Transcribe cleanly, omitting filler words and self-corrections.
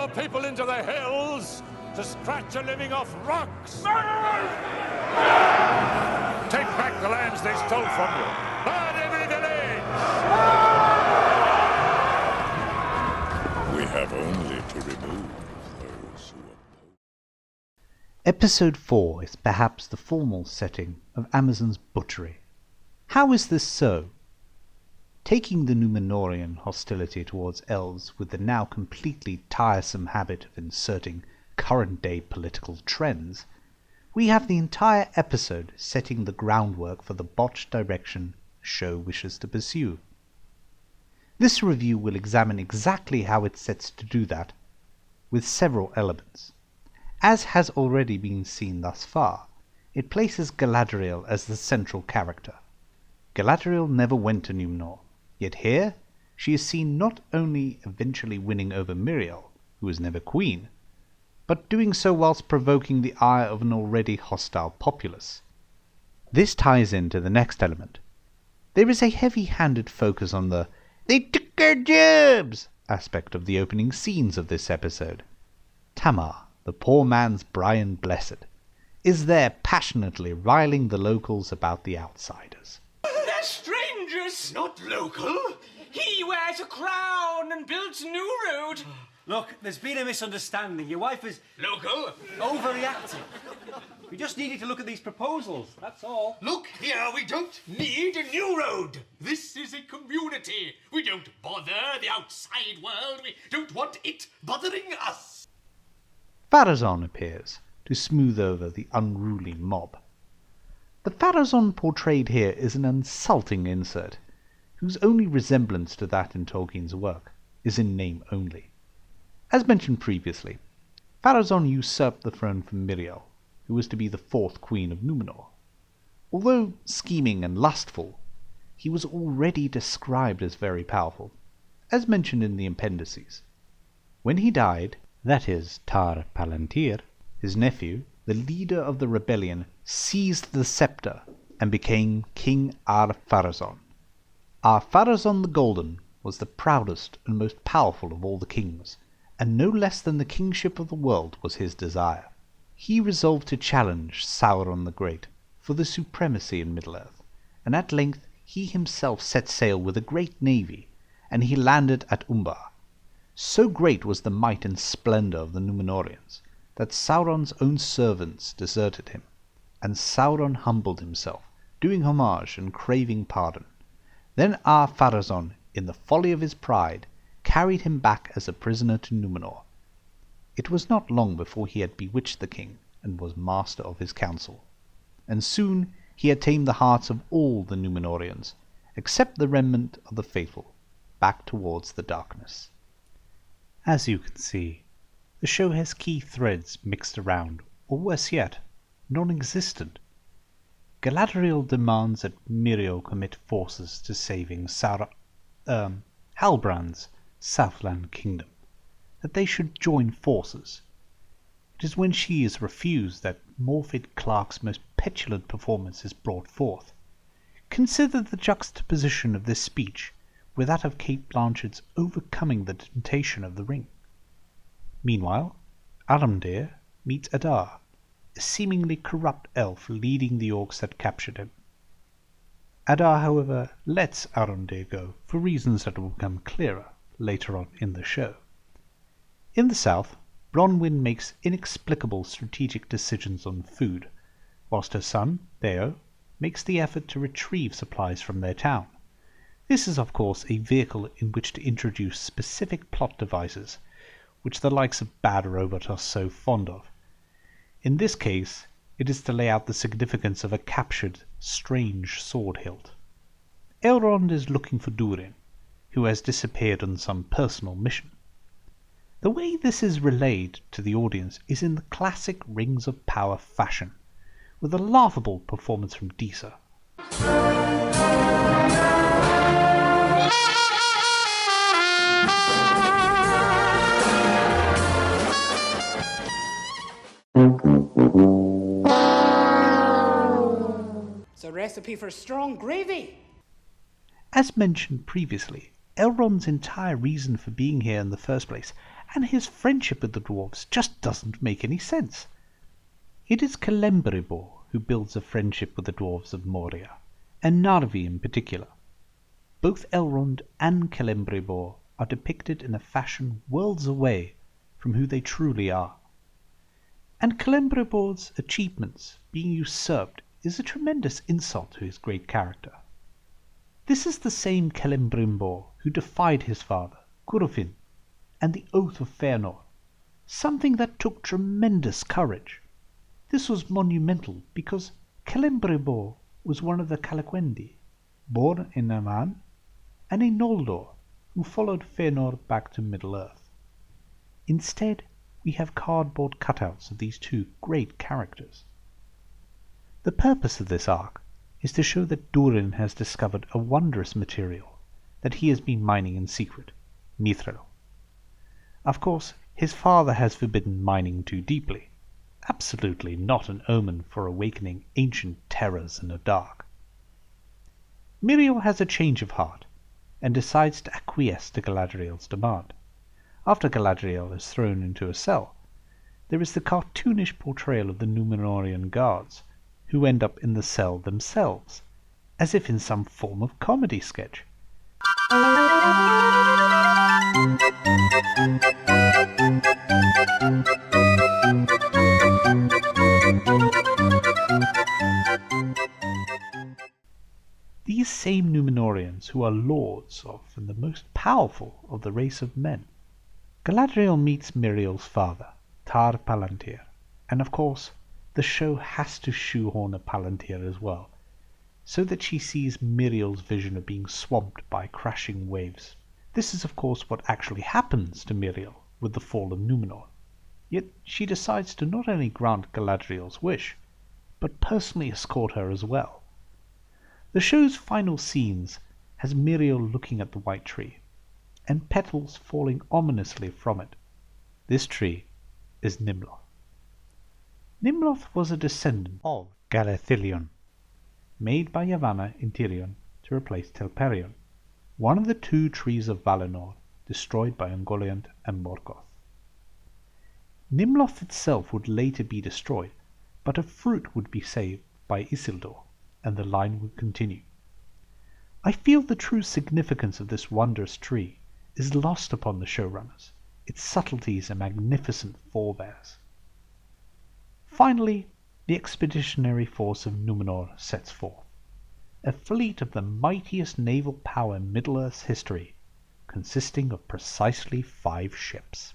your people into the hills to scratch a living off rocks. Take back the lands they stole from you. Burn every village! We have only to remove those who oppose. Episode 4 is perhaps the formal setting of Amazon's butchery. How is this so? Taking the Númenorian hostility towards elves with the now completely tiresome habit of inserting current-day political trends, we have the entire episode setting the groundwork for the botched direction the show wishes to pursue. This review will examine exactly how it sets to do that, with several elements. As has already been seen thus far, it places Galadriel as the central character. Galadriel never went to Númenor, yet here she is seen not only eventually winning over Miriel, who was never queen, but doing so whilst provoking the ire of an already hostile populace. This ties into the next element. There is a heavy-handed focus on the "they took our jobs" aspect of the opening scenes of this episode. Tamar, the poor man's Brian Blessed, is there passionately riling the locals about the outsiders. They're strangers, not local. He wears a crown and builds new road. Look, there's been a misunderstanding. Your wife is Local? overreacting. We just needed to look at these proposals, that's all. Look here, we don't need a new road. This is a community. We don't bother the outside world. We don't want it bothering us. Pharazôn appears to smooth over the unruly mob. The Pharazôn portrayed here is an insulting insert, whose only resemblance to that in Tolkien's work is in name only. As mentioned previously, Pharazôn usurped the throne from Miriel, who was to be the fourth queen of Númenor. Although scheming and lustful, he was already described as very powerful, as mentioned in the appendices. When he died, that is, Tar Palantir, his nephew, the leader of the rebellion, seized the scepter and became King Ar-Pharazôn. Ar-Pharazôn the Golden was the proudest and most powerful of all the kings, and no less than the kingship of the world was his desire. He resolved to challenge Sauron the Great for the supremacy in Middle-earth, and at length he himself set sail with a great navy, and he landed at Umbar. So great was the might and splendour of the Númenorians, that Sauron's own servants deserted him, and Sauron humbled himself, doing homage and craving pardon. Then Ar-Pharazôn, in the folly of his pride, carried him back as a prisoner to Númenor. It was not long before he had bewitched the king, and was master of his council. And soon he had tamed the hearts of all the Númenorians, except the remnant of the faithful, back towards the darkness. As you can see, the show has key threads mixed around, or worse yet, non-existent. Galadriel demands that Miriel commit forces to saving Halbrand's Southland Kingdom, that they should join forces. It is when she is refused that Morfydd Clark's most petulant performance is brought forth. Consider the juxtaposition of this speech with that of Cate Blanchett's overcoming the temptation of the ring. Meanwhile, Arondir meets Adar, a seemingly corrupt elf leading the orcs that captured him. Adar, however, lets Arondir go for reasons that will become clearer later on in the show. In the south, Bronwyn makes inexplicable strategic decisions on food, whilst her son, Theo, makes the effort to retrieve supplies from their town. This is of course a vehicle in which to introduce specific plot devices, which the likes of Bad Robot are so fond of. In this case, it is to lay out the significance of a captured, strange sword hilt. Elrond is looking for Durin, who has disappeared on some personal mission. The way this is relayed to the audience is in the classic Rings of Power fashion, with a laughable performance from Disa. It's a recipe for strong gravy. As mentioned previously, Elrond's entire reason for being here in the first place and his friendship with the dwarves just doesn't make any sense. It is Celebrimbor who builds a friendship with the dwarves of Moria, and Narvi in particular. Both Elrond and Celebrimbor are depicted in a fashion worlds away from who they truly are. And Celebrimbor's achievements being usurped is a tremendous insult to his great character. This is the same Celebrimbor who defied his father, Curufin, and the Oath of Fëanor, something that took tremendous courage. This was monumental because Celebrimbor was one of the Calaquendi, born in Aman, and a Noldor who followed Fëanor back to Middle-earth. Instead, we have cardboard cutouts of these two great characters. The purpose of this arc is to show that Durin has discovered a wondrous material that he has been mining in secret, mithril. Of course, his father has forbidden mining too deeply. Absolutely not an omen for awakening ancient terrors in the dark. Miriel has a change of heart and decides to acquiesce to Galadriel's demand. After Galadriel is thrown into a cell, there is the cartoonish portrayal of the Númenorian guards, who end up in the cell themselves, as if in some form of comedy sketch. These same Númenorians who are lords of and the most powerful of the race of men. Galadriel meets Miriel's father, Tar Palantir, and of course the show has to shoehorn a Palantir as well, so that she sees Miriel's vision of being swamped by crashing waves. This is of course what actually happens to Miriel with the fall of Númenor, yet she decides to not only grant Galadriel's wish, but personally escort her as well. The show's final scenes has Miriel looking at the white tree, and petals falling ominously from it. This tree is Nimloth. Nimloth was a descendant of Galadriel, made by Yavanna in Tirion to replace Telperion, one of the two trees of Valinor destroyed by Ungoliant and Morgoth. Nimloth itself would later be destroyed, but a fruit would be saved by Isildur, and the line would continue. I feel the true significance of this wondrous tree is lost upon the showrunners, its subtleties and magnificent forebears. Finally, the expeditionary force of Númenor sets forth, a fleet of the mightiest naval power in Middle-earth's history, consisting of precisely 5 ships.